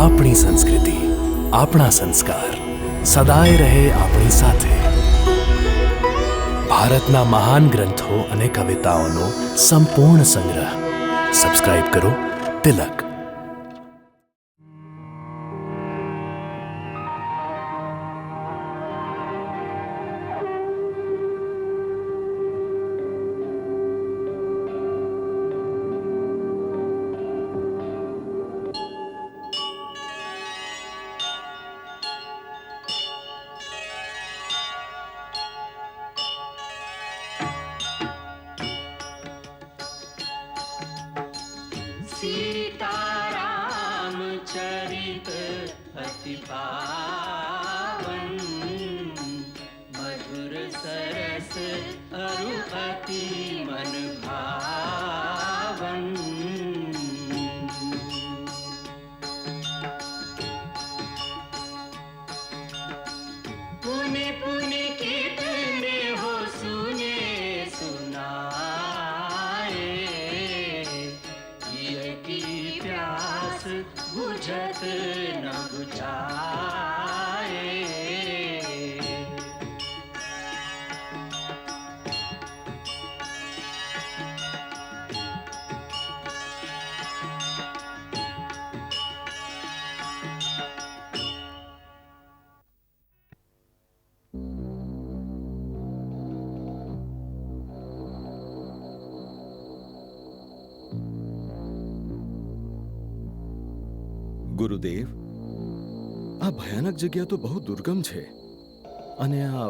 આપણી સંસ્કૃતિ, આપણા સંસ્કાર સદાય રહે આપણી સાથે. ભારતના મહાન ગ્રંથો અને કવિતાઓનો સંપૂર્ણ સંગ્રહ. સબસ્ક્રાઇબ કરો તિલક. सीताराम चरित अति पावन, मधुर सरस अरु अति मन भावन. पुने पुने कितने हो सुने सुनाए, की प्यास बुझत न बुझाए. ગુરુદેવ, આ ભયાનક જગ્યા તો બહુ દુર્ગમ છે. અને આ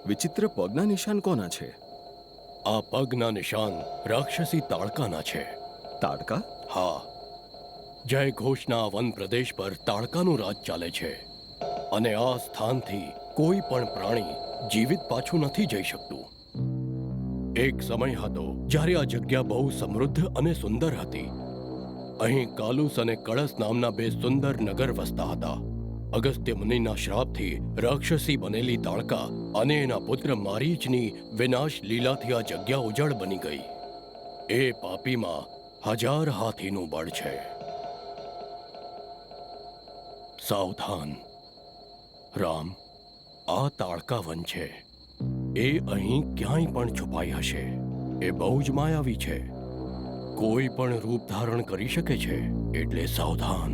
વિચિત્ર પગના નિશાન કોના છે? આ પગના નિશાન રાક્ષસી તાડકાના છે. તાડકા? હા, જય ઘોષના વન પ્રદેશ પર તાડકાનું રાજ ચાલે છે. અને આ સ્થાનથી કોઈ પણ પ્રાણી જીવિત પાછું નથી જઈ શકતું. એક સમય હતો જ્યારે આ જગ્યા બહુ સમૃદ્ધ અને સુંદર હતી. અહીં કાલુસ અને કળશ નામના બે સુંદર નગર વસતા હતા. અગસ્ત્ય મુનિના શ્રાપથી રાક્ષસી બનેલી તાડકા અને એના પુત્ર મારીચની વિનાશ લીલાથી આ જગ્યા ઉજળ બની ગઈ. એ પાપીમાં 1000 હાથીનું બળ છે. સાવધાન રામ, આ તાડકા વન છે. એ અહીં ક્યાંય પણ છુપાઈ હશે. એ બહુ જ માયાવી છે. કોઈ પણ રૂપ ધારણ કરી શકે છે, એટલે સાવધાન.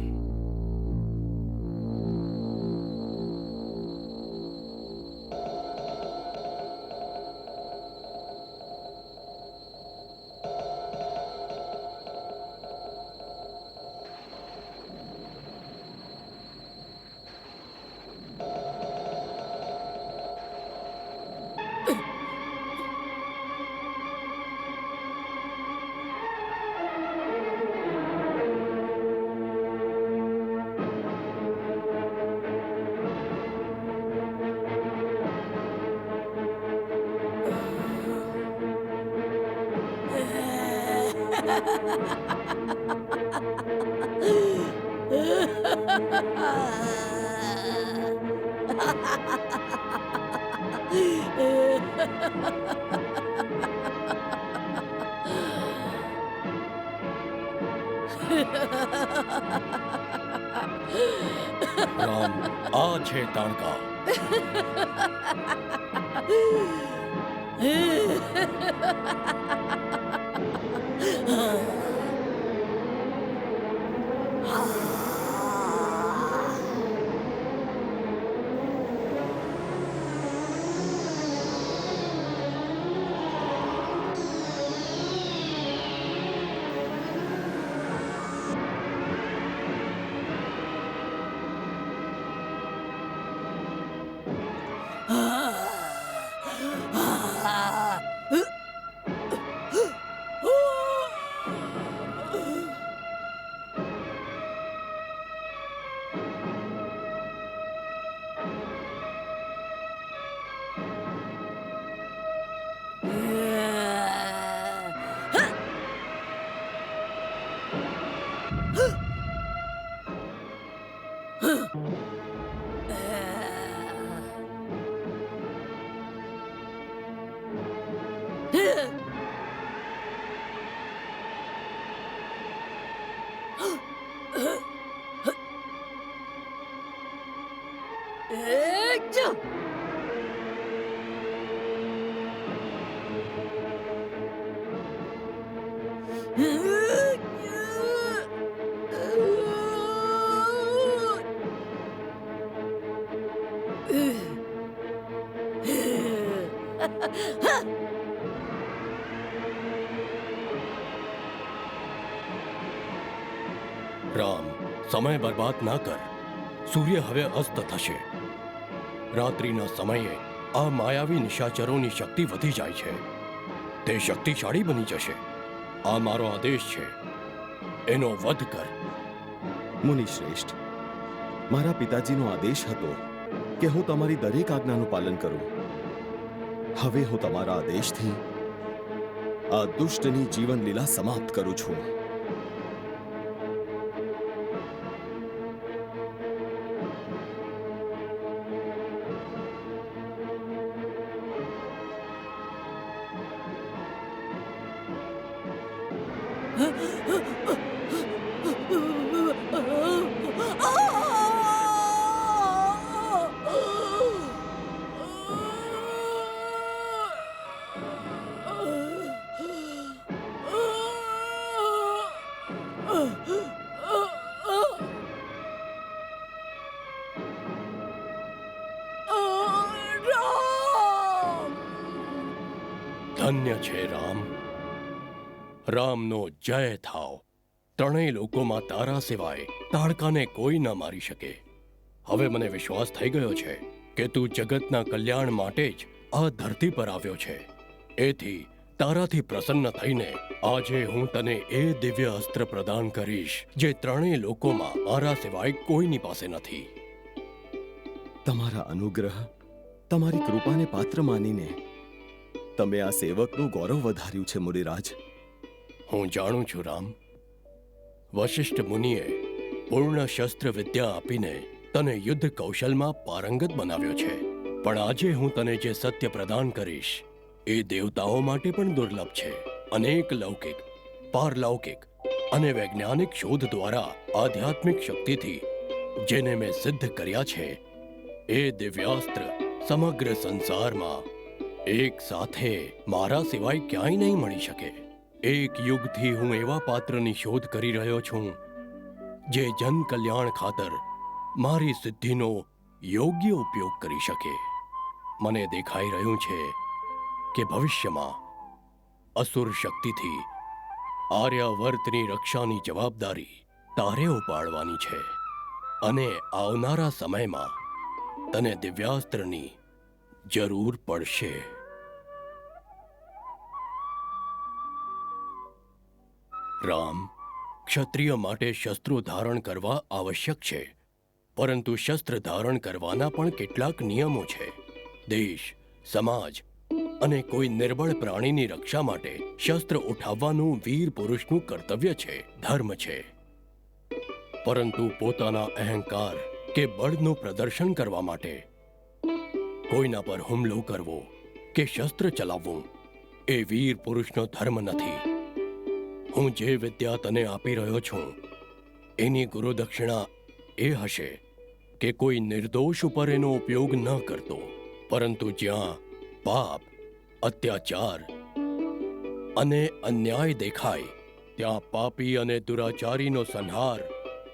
રામ, આ છે તાડકા. રામ, સમય બરબાદ ના કર. સૂર્ય હવે અસ્ત થશે. રાત્રિના સમયે આ માયાવી નિશાચરોની શક્તિ વધી જાય છે. તે શક્તિશાળી બની જશે. આ મારો આદેશ છે, એનો વધ કર. મુનિ શ્રેષ્ઠ, મારા પિતાજીનો આદેશ હતો કે હું તમારી દરેક આજ્ઞાનું પાલન કરું. હવે હું તમારા આદેશથી આ દુષ્ટની જીવન લીલા સમાપ્ત કરું છું. ધન્ય છે રામ. રામનો જય થાવ. ત્રણેય લોકોમાં તારા સિવાય તાડકાને કોઈ ન મારી શકે. હવે મને વિશ્વાસ થઈ ગયો છે કે તું જગતના કલ્યાણ માટે જ આ ધરતી પર આવ્યો છે. એથી તારાથી પ્રસન્ન થઈને આજે હું તને એ દિવ્ય અસ્ત્ર પ્રદાન કરીશ જે ત્રણેય લોકોમાં મારા સિવાય કોઈની પાસે નથી. તમારા અનુગ્રહ, તમારી કૃપાને પાત્ર માનીને તમે આ સેવકનું ગૌરવ વધાર્યું છે મુનિરાજ. હું જાણું છું રામ. વશિષ્ઠ મુનિએ પૂર્ણ શસ્ત્ર વિદ્યા આપીને તને યુદ્ધ કૌશલમાં પારંગત બનાવ્યો છે. પણ આજે હું તને જે સત્ય પ્રદાન કરીશ એ દેવતાઓ માટે પણ દુર્લભ છે. અનેક લૌકિક, પારલૌકિક અને વૈજ્ઞાનિક શોધ દ્વારા આધ્યાત્મિક શક્તિથી જેને મેં સિદ્ધ કર્યા છે એ દિવ્યાસ્ત્ર સમગ્ર સંસારમાં એક સાથે મારા સિવાય ક્યાંય નહીં મળી શકે. એક યુગથી હું એવા પાત્રની શોધ કરી રહ્યો છું જે જન કલ્યાણ ખાતર મારી સિદ્ધિનો યોગ્ય ઉપયોગ કરી શકે. મને દેખાઈ રહ્યું છે કે ભવિષ્યમાં અસુર શક્તિથી આર્યાવર્તની રક્ષાની જવાબદારી તારે ઉપાડવાની છે અને આવનારા સમયમાં તને દિવ્યાસ્ત્રની જરૂર પડશે. રામ, ક્ષત્રિય માટે શસ્ત્રો ધારણ કરવા આવશ્યક છે, પરંતુ શસ્ત્ર ધારણ કરવાના પણ કેટલાક નિયમો છે. દેશ, સમાજ અને કોઈ નિર્બળ પ્રાણીની રક્ષા માટે શસ્ત્ર ઉઠાવવાનું વીર પુરુષનું કર્તવ્ય છે, ધર્મ છે. પરંતુ પોતાના અહંકાર કે બળનું પ્રદર્શન કરવા માટે કોઈના પર હુમલો કરવો કે શસ્ત્ર ચલાવવું એ વીર પુરુષનો ધર્મ નથી. હું જે વિદ્યા તને આપી રહ્યો છું એની ગુરુદક્ષિણા એ હશે કે કોઈ નિર્દોષ ઉપર એનો ઉપયોગ ન કરતો, પરંતુ જ્યાં પાપ, અત્યાચાર અને અન્યાય દેખાય ત્યાં પાપી અને દુરાચારીનો સંહાર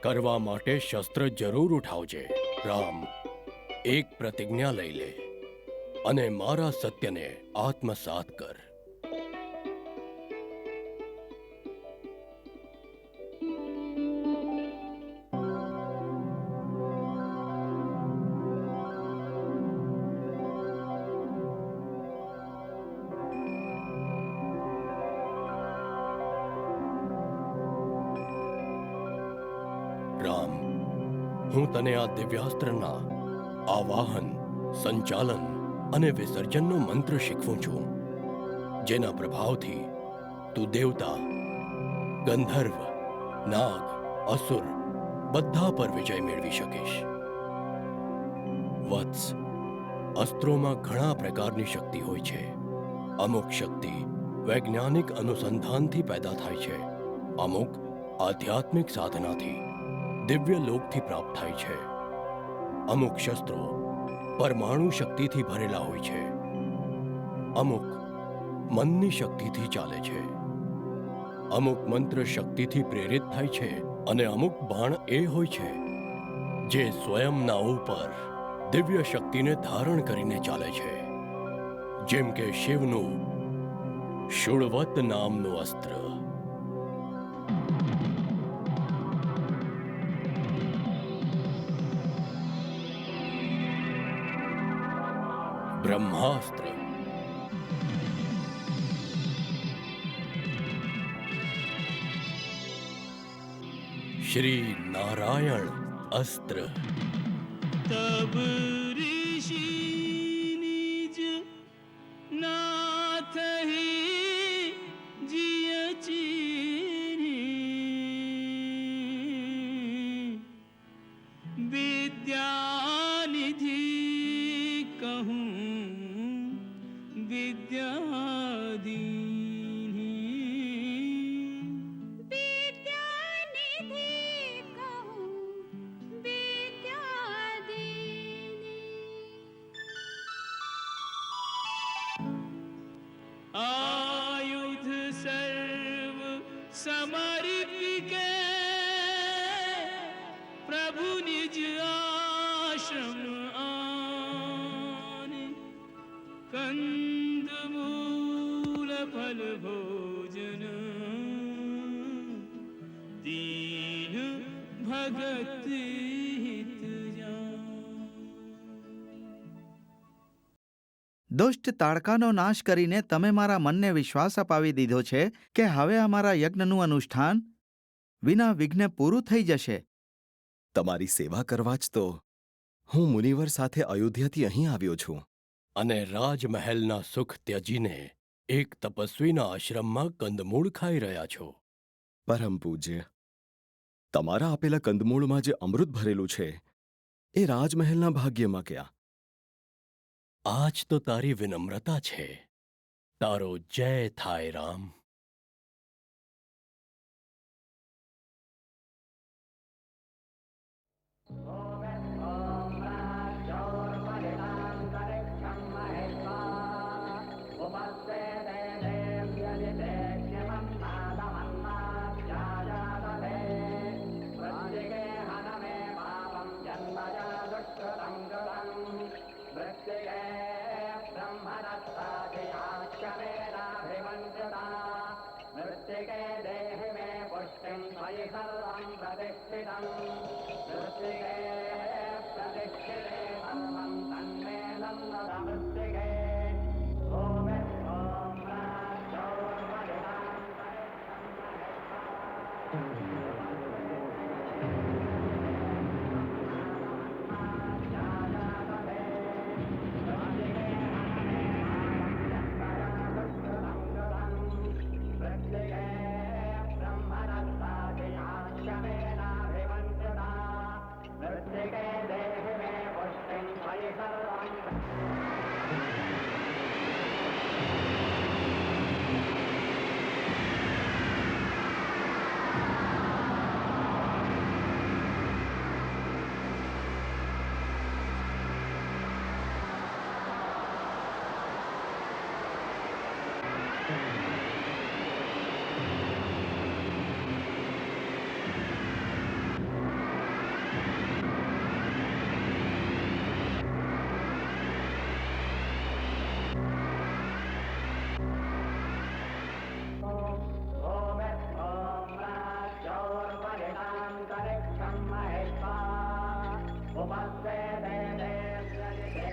કરવા માટે શસ્ત્ર જરૂર ઉઠાવજે. રામ, એક પ્રતિજ્ઞા લઈ લે અને મારા સત્યને આત્મસાત કર. રામ, હું તને આ દિવ્યાસ્ત્રના આવાહન, સંચાલન અને વિસર્જનનો મંત્ર શીખવું છું, જેના પ્રભાવથી તું દેવતા, ગંધર્વ, નાગ, અસુર બધા પર વિજય મેળવી શકીશ. વત્સ, અસ્ત્રોમાં ઘણા પ્રકારની શક્તિ હોય છે. અમુક શક્તિ વૈજ્ઞાનિક અનુસંધાનથી પેદા થાય છે, અમુક આધ્યાત્મિક સાધનાથી, દિવ્ય લોકથી પ્રાપ્ત થાય છે. અમુક શસ્ત્રો પરમાણુ શક્તિથી ભરેલા હોય છે, અમુક મનની શક્તિથી ચાલે છે, અમુક મંત્ર શક્તિથી પ્રેરિત થાય છે અને અમુક બાણ એ હોય છે જે સ્વયંના ઉપર દિવ્ય શક્તિને ધારણ કરીને ચાલે છે, જેમ કે શિવનું શૂળવત નામનું અસ્ત્ર. બ્રહ્માસ્ત્ર, શ્રી નારાયણ અસ્ત્ર, तब ऋषि निज नाथ ही जिय चीनी विद्यानिधि कहूँ विद्यादीनी विद्यानिधि कहूँ विद्यादीनी. आयुध सर्व समर्पिके प्रभु निज आश्रम आने कंद मूल फल भोजन दीन भगत हित जान. દુષ્ટ તાડકાનો નાશ કરીને તમે મારા મનને વિશ્વાસ અપાવી દીધો છે કે હવે અમારા યજ્ઞનું અનુષ્ઠાન વિના વિઘ્ન પૂરું થઈ જશે. તમારી સેવા કરવા જ તો હું મુનિવર સાથે અયોધ્યાથી અહીં આવ્યો છું. અને રાજમહેલના સુખ ત્યજીને એક તપસ્વીના આશ્રમમાં કંદમૂળ ખાઈ રહ્યા છો. પરમ પૂજ્ય, તમારા આપેલા કંદમૂળમાં જે અમૃત ભરેલું છે એ રાજમહેલના ભાગ્યમાં ક્યાં? આજ તો તારી વિનમ્રતા છે. તારો જય થાય રામ.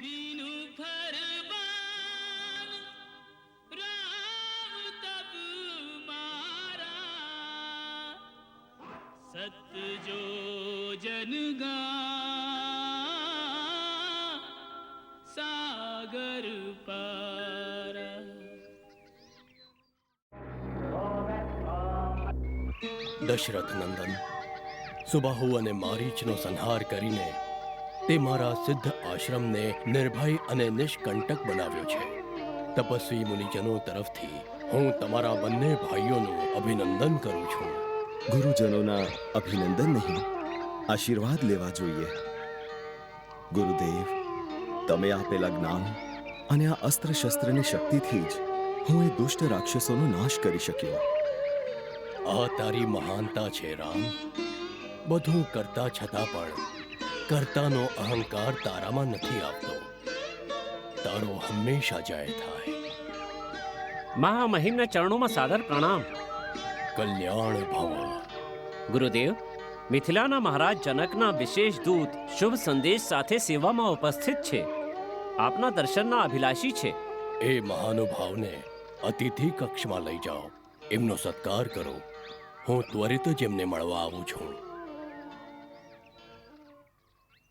वीनु फरमान राम तब मारा सत्य जो जन गा सागर पारा. દશરથ નંદન, સુબાહુ અને મારીચનો સંહાર કરીને તે મારા સિદ્ધ આશ્રમને નિર્ભય અને નિષ્કંટક બનાવ્યો છે. તપસ્વી મુનિજનો તરફથી હું તમારા બંને ભાઈઓનું અભિનંદન કરું છું. ગુરુજનોના અભિનંદન નહીં, આશીર્વાદ લેવા જોઈએ. ગુરુદેવ, તમે આપેલા જ્ઞાન અને આ અસ્ત્ર શસ્ત્રની શક્તિથી જ હું એ દુષ્ટ રાક્ષસોનો નાશ કરી શક્યો. આ તારી મહાનતા છે રામ. બધું કરતા છતાં પણ કર્તાનો અહંકાર તારામાં નથી આવતો. તારો હંમેશા જય થાય. મહામહિમના ચરણોમાં સાદર પ્રણામ. કલ્યાણ ભવ. ગુરુદેવ, મિથિલાના મહારાજ જનકના વિશેષ દૂત શુભ સંદેશ સાથે સેવામાં ઉપસ્થિત છે. આપના દર્શનના અભિલાષી છે. એ મહાનુભાવને અતિથિ કક્ષમાં લઈ જાઓ. એમનો સત્કાર કરો. હું ત્વરિત જ એમને મળવા આવું છું.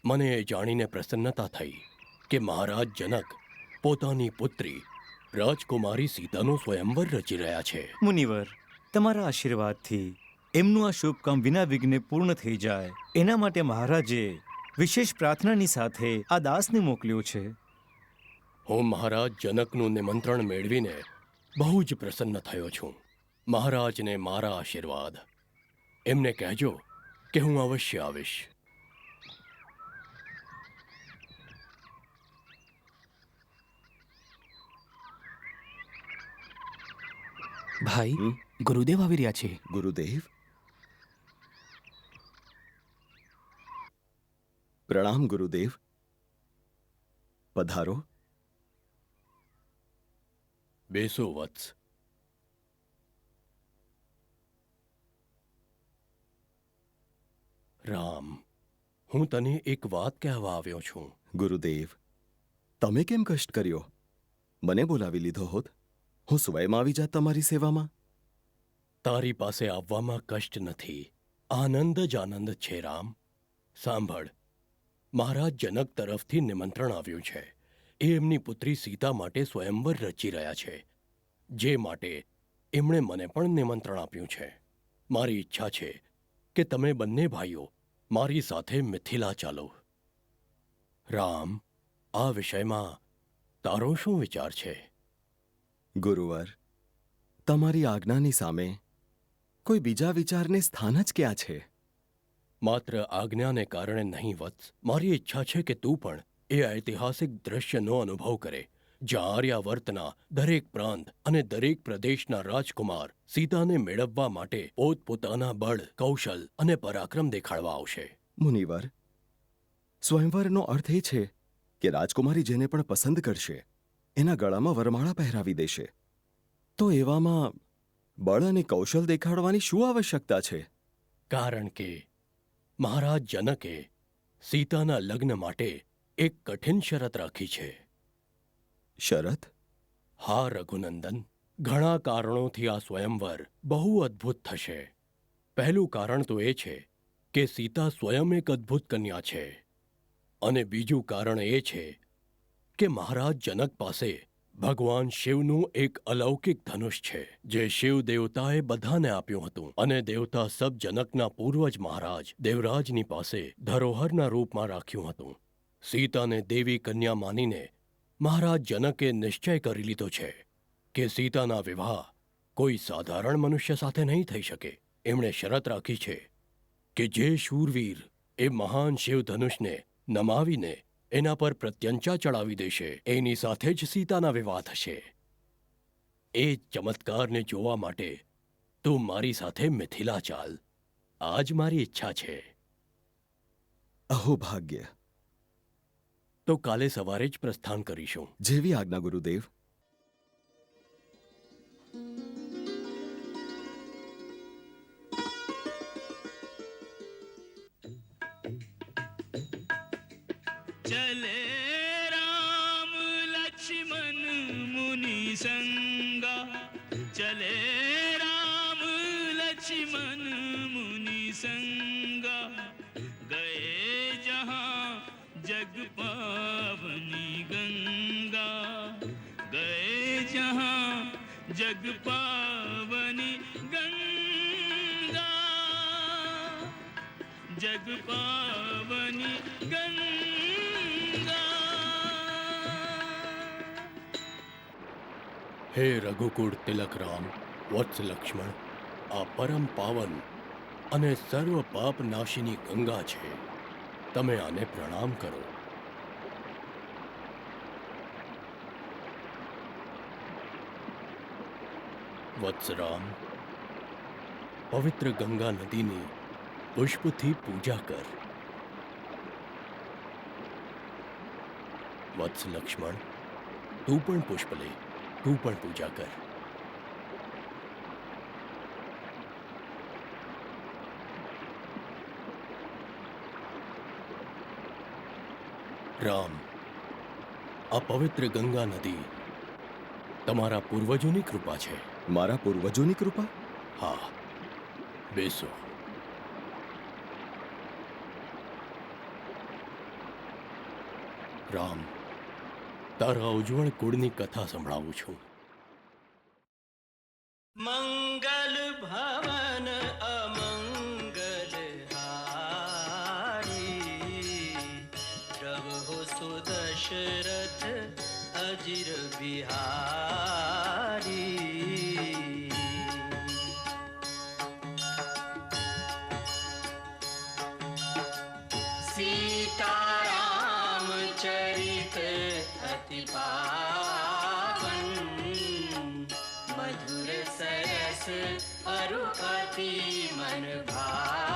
મને એ જાણીને પ્રસન્નતા થઈ કે મહારાજ જનક પોતાની પુત્રી રાજકુમારી સીતાનો સ્વયંવર રચી રહ્યા છે. મુનિવર, તમારા આશીર્વાદથી એમનું આ શુભ કામ વિના વિઘ્ને પૂર્ણ થઈ જાય એના માટે મહારાજે વિશેષ પ્રાર્થનાની સાથે આ દાસને મોકલ્યો છે. હું મહારાજ જનકનું નિમંત્રણ મેળવીને બહુ જ પ્રસન્ન થયો છું. મહારાજને મારા આશીર્વાદ. એમને કહેજો કે હું અવશ્ય આવીશ. ભાઈ, હમ? ગુરુદેવ આવી રહ્યા છે. ગુરુદેવ, પ્રણામ ગુરુદેવ. પધારો. બેસો વત્સ. રામ, હું તને એક વાત કહેવા આવ્યો છું. ગુરુદેવ, તમે કેમ કષ્ટ કર્યો? મને બોલાવી લીધો હોત, હું સ્વયં આવી જાત તમારી સેવામાં. તારી પાસે આવવામાં કષ્ટ નથી, આનંદ જ આનંદ છે. રામ, સાંભળ. મહારાજ જનક તરફથી નિમંત્રણ આવ્યું છે. એ એમની પુત્રી સીતા માટે સ્વયંવર રચી રહ્યા છે, જે માટે એમણે મને પણ નિમંત્રણ આપ્યું છે. મારી ઈચ્છા છે કે તમે બંને ભાઈઓ મારી સાથે મિથિલા ચાલો. રામ, આ વિષયમાં તારો શું વિચાર છે? ગુરુવર, તમારી આજ્ઞાની સામે કોઈ બીજા વિચારને સ્થાન જ ક્યાં છે? માત્ર આજ્ઞાને કારણે નહીં વત્સ, મારી ઈચ્છા છે કે તું પણ એ ઐતિહાસિક દ્રશ્યનો અનુભવ કરે, જ્યાં આર્યાવર્તના દરેક પ્રાંત અને દરેક પ્રદેશના રાજકુમાર સીતાને મેળવવા માટે પોતપોતાના બળ, કૌશલ અને પરાક્રમ દેખાડવા આવશે. મુનિવર, સ્વયંવરનો અર્થ એ છે કે રાજકુમારી જેને પણ પસંદ કરશે એના ગળામાં વરમાળા પહેરાવી દેશે. તો એવામાં બળ અને કૌશલ દેખાડવાની શું આવશ્યકતા છે? કારણ કે મહારાજ જનકે સીતાના લગ્ન માટે એક કઠિન શરત રાખી છે. શરત? હા રઘુનંદન, ઘણા કારણોથી આ સ્વયંવર બહુ અદ્ભુત થશે. પહેલું કારણ તો એ છે કે સીતા સ્વયં એક અદ્ભુત કન્યા છે, અને બીજું કારણ એ છે કે મહારાજ જનક પાસે ભગવાન શિવનું એક અલૌકિક ધનુષ છે, જે શિવ દેવતાએ બધાને આપ્યું હતું, અને દેવતા સબ જનકના પૂર્વજ મહારાજ દેવરાજની પાસે ધરોહરના રૂપમાં રાખ્યું હતું. સીતાને દેવી કન્યા માનીને મહારાજ જનકે નિશ્ચય કરી લીધો છે કે સીતાના વિવાહ કોઈ સાધારણ મનુષ્ય સાથે નહીં થઈ શકે. એમણે શરત રાખી છે કે જે શૂરવીર એ મહાન શિવ ધનુષને નમાવીને એના પર પ્રત્યંચા ચડાવી દેશે, એની સાથે જ સીતાના વિવાહ થશે. એ ચમત્કારને જોવા માટે તું મારી સાથે મિથિલા ચાલ. આ જ મારી ઈચ્છા છે. અહો ભાગ્ય! તો કાલે સવારે જ પ્રસ્થાન કરીશું. જેવી આજ્ઞા ગુરુદેવ. चले राम लक्ष्मण मुनि संगा, चले राम लक्ष्मण मुनि संगा, गए जहाँ जग पावनी गंगा, गए जहाँ जग पावनी गंगा, जग पावनी गंगा. હે રઘુકુળ તિલક રામ, વત્સ લક્ષ્મણ, આ પરમ પાવન અને સર્વ પાપ નાશીની ગંગા છે. તમે આને પ્રણામ કરો. વત્સરામ, પવિત્ર ગંગા નદીની પુષ્પથી પૂજા કર. વત્સ લક્ષ્મણ, તું પણ પુષ્પ લે, તું પણ પૂજા કર. રામ, આ પવિત્ર ગંગા નદી તમારા પૂર્વજોની કૃપા છે. મારા પૂર્વજોની કૃપા? હા, બેસો. રામ, તારા ઉજ્જવળ કુળની કથા સંભળાવું છું. मंगल भवन अमंगल हारी, प्रभु सुदशरथ अजिर बिहारी. सीताराम चरित अति पावन, मधुर सरस अरु अति मन भावन.